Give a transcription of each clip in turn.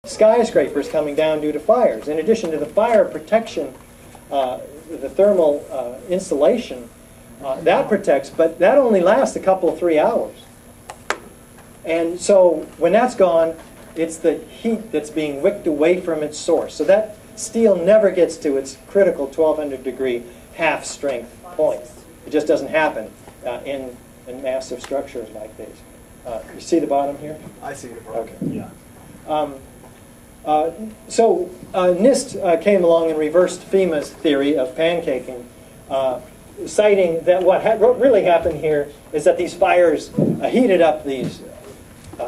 skyscrapers coming down due to fires. In addition to the fire protection, the thermal insulation, that protects, but that only lasts a couple, 3 hours. And so when that's gone, it's the heat that's being wicked away from its source. So that steel never gets to its critical 1200 degree half strength point. It just doesn't happen in massive structures like these. You see the bottom here? I see the bottom. Okay. Yeah. So NIST came along and reversed FEMA's theory of pancaking, citing that what really happened here is that these fires heated up these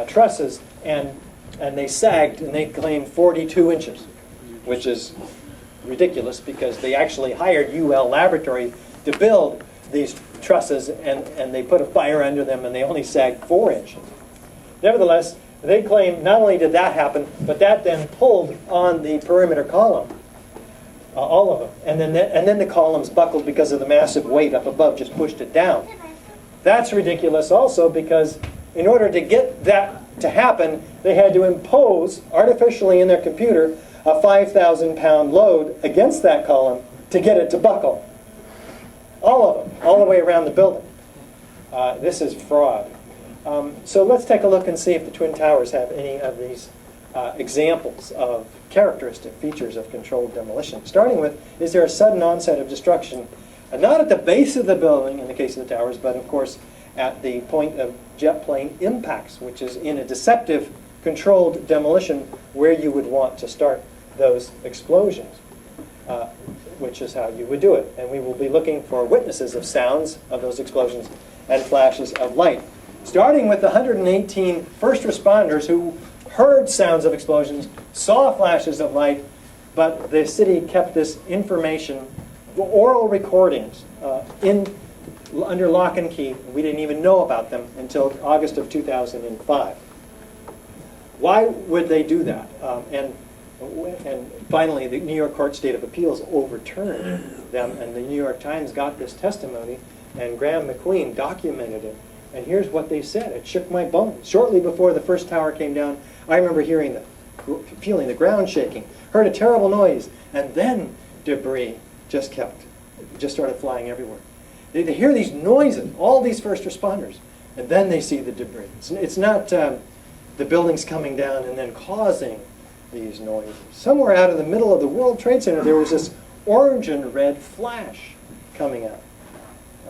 trusses and they sagged, and they claimed 42 inches, which is ridiculous because they actually hired UL Laboratory to build these trusses, and they put a fire under them, and they only sagged 4 inches. Nevertheless, they claim not only did that happen, but that then pulled on the perimeter column, all of them. And then the columns buckled because of the massive weight up above, just pushed it down. That's ridiculous also because in order to get that to happen, they had to impose artificially in their computer a 5,000-pound load against that column to get it to buckle. All of them, all the way around the building. This is fraud. So let's take a look and see if the Twin Towers have any of these examples of characteristic features of controlled demolition. Starting with, is there a sudden onset of destruction, not at the base of the building in the case of the towers, but of course at the point of jet plane impacts, which is in a deceptive controlled demolition where you would want to start those explosions, which is how you would do it. And we will be looking for witnesses of sounds of those explosions and flashes of light. Starting with the 118 first responders who heard sounds of explosions, saw flashes of light, but the city kept this information, oral recordings, under lock and key. We didn't even know about them until August of 2005. Why would they do that? And finally, the New York Court State of Appeals overturned them, and the New York Times got this testimony, and Graham McQueen documented it. And here's what they said. It shook my bones. Shortly before the first tower came down, I remember feeling the ground shaking, heard a terrible noise, and then debris just started flying everywhere. They hear these noises, all these first responders, and then they see the debris. It's not the buildings coming down and then causing these noises. Somewhere out of the middle of the World Trade Center, there was this orange and red flash coming out.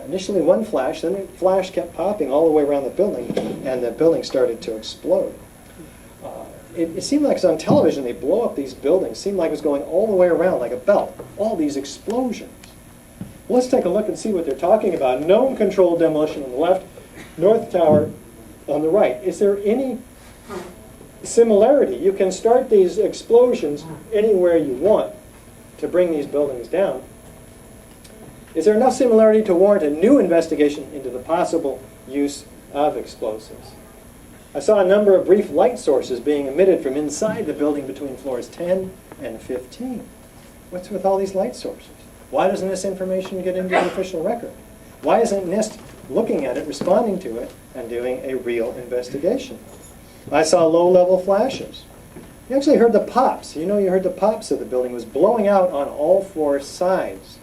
Initially one flash, then the flash kept popping all the way around the building, and the building started to explode. It seemed like, 'cause on television, they blow up these buildings. It seemed like it was going all the way around like a belt, all these explosions. Well, let's take a look and see what they're talking about. Known controlled demolition on the left, North Tower on the right. Is there any similarity? You can start these explosions anywhere you want to bring these buildings down. Is there enough similarity to warrant a new investigation into the possible use of explosives? I saw a number of brief light sources being emitted from inside the building between floors 10 and 15. What's with all these light sources? Why doesn't this information get into the official record? Why isn't NIST looking at it, responding to it, and doing a real investigation? I saw low-level flashes. You actually heard the pops. You heard the pops of the building. It was blowing out on all four sides.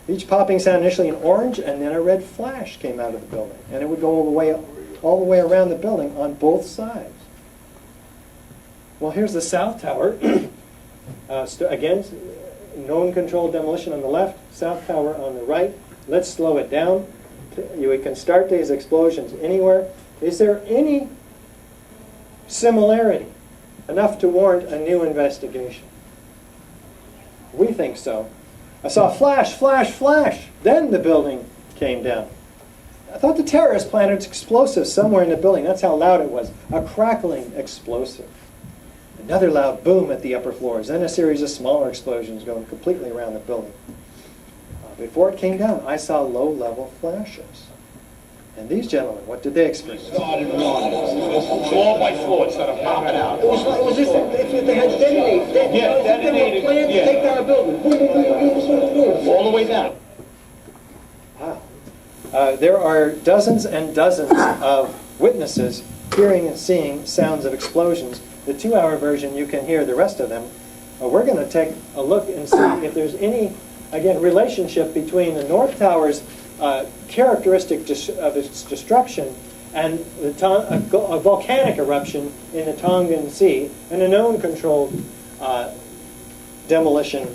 Each popping sound initially an orange, and then a red flash came out of the building. And it would go all the way around the building on both sides. Well, here's the South Tower. Again, known controlled demolition on the left, South Tower on the right. Let's slow it down. We can start these explosions anywhere. Is there any similarity enough to warrant a new investigation? We think so. I saw flash, flash, flash. Then the building came down. I thought the terrorists planted explosives somewhere in the building. That's how loud it was. A crackling explosive. Another loud boom at the upper floors. Then a series of smaller explosions going completely around the building. Before it came down, I saw low-level flashes. And these gentlemen, what did they experience? Floor by floor, instead of popping out. It was just if they had detonated. They were planning to take down a building. All the way down. Wow. There are dozens and dozens of witnesses hearing and seeing sounds of explosions the 2-hour version, you can hear the rest of them. We're going to take a look and see if there's any, again, relationship between the North Tower's characteristic of its destruction and a volcanic eruption in the Tongan Sea and a known controlled demolition,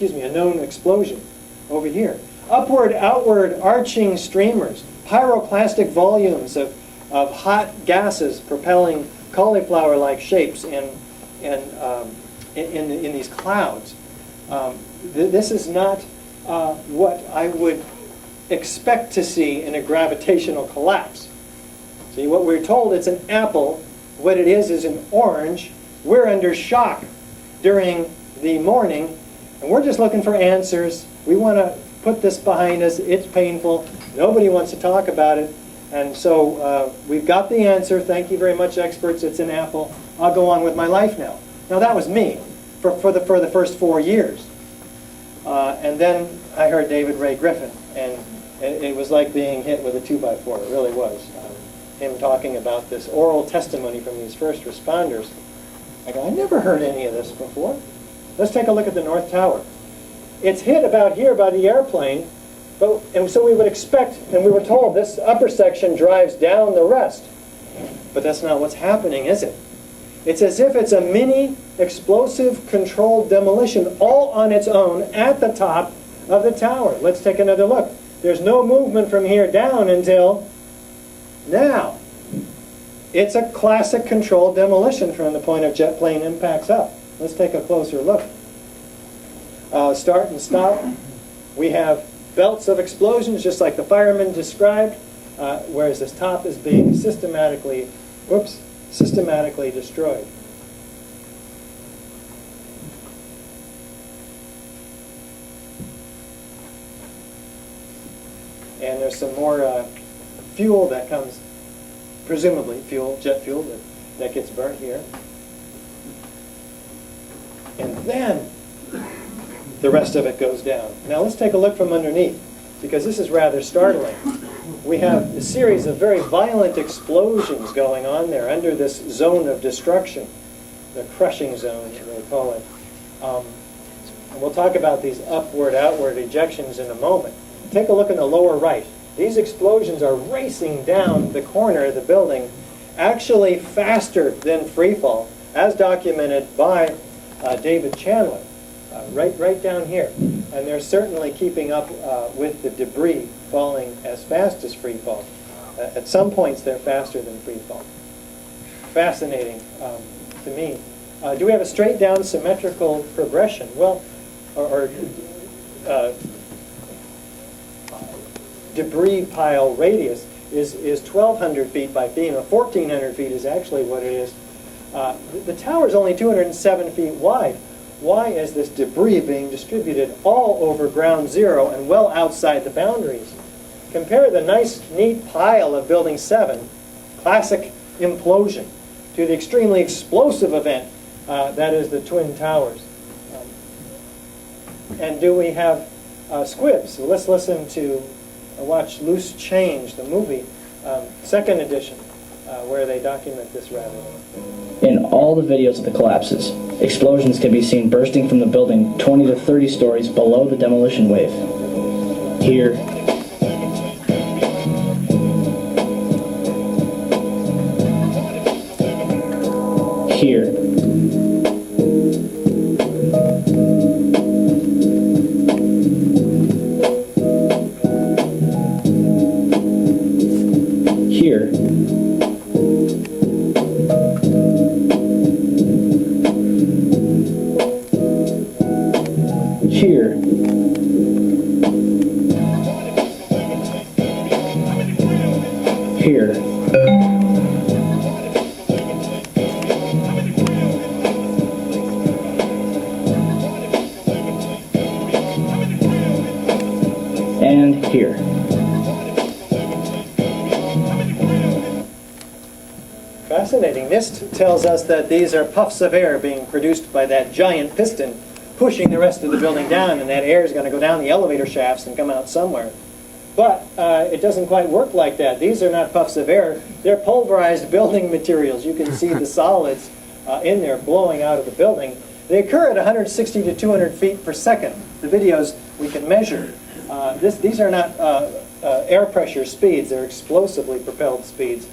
a known explosion over here. Upward, outward, arching streamers, pyroclastic volumes of hot gases propelling cauliflower-like shapes in these clouds. This is not what I would expect to see in a gravitational collapse. See, what we're told, it's an apple. What it is an orange. We're under shock during the morning, and we're just looking for answers. We want to put this behind us. It's painful. Nobody wants to talk about it. And so we've got the answer. Thank you very much, experts. It's an apple. I'll go on with my life now. Now, that was me for the first 4 years. And then I heard David Ray Griffin, and it was like being hit with a 2x4. It really was. Him talking about this oral testimony from these first responders. I go, I never heard any of this before. Let's take a look at the North Tower. It's hit about here by the airplane, and so we would expect, and we were told, this upper section drives down the rest. But that's not what's happening, is it? It's as if it's a mini explosive controlled demolition all on its own at the top of the tower. Let's take another look. There's no movement from here down until now. It's a classic controlled demolition from the point of jet plane impacts up. Let's take a closer look. Start and stop. We have belts of explosions, just like the firemen described, whereas this top is being systematically destroyed. And there's some more fuel that comes, presumably jet fuel that gets burnt here. And then the rest of it goes down. Now let's take a look from underneath, because this is rather startling. We have a series of very violent explosions going on there under this zone of destruction, the crushing zone, they call it. And we'll talk about these upward-outward ejections in a moment. Take a look in the lower right. These explosions are racing down the corner of the building, actually faster than freefall, as documented by David Chandler, right down here. And they're certainly keeping up with the debris falling as fast as freefall. At some points, they're faster than freefall. Fascinating to me. Do we have a straight down symmetrical progression? Well, or debris pile radius is 1,200 feet by FEMA. 1,400 feet is actually what it is. The tower is only 207 feet wide. Why is this debris being distributed all over ground zero and well outside the boundaries? Compare the nice, neat pile of Building 7, classic implosion, to the extremely explosive event that is the Twin Towers. And do we have squibs? So let's listen to watch Loose Change, the movie, second edition, where they document this rather. In all the videos of the collapses, explosions can be seen bursting from the building 20 to 30 stories below the demolition wave. Here, here, here, here, here, and here. Fascinating. NIST tells us that these are puffs of air being produced by that giant piston pushing the rest of the building down, and that air is going to go down the elevator shafts and come out somewhere. But it doesn't quite work like that. These are not puffs of air. They're pulverized building materials. You can see the solids in there blowing out of the building. They occur at 160 to 200 feet per second. The videos we can measure. These are not air pressure speeds. They're explosively propelled speeds.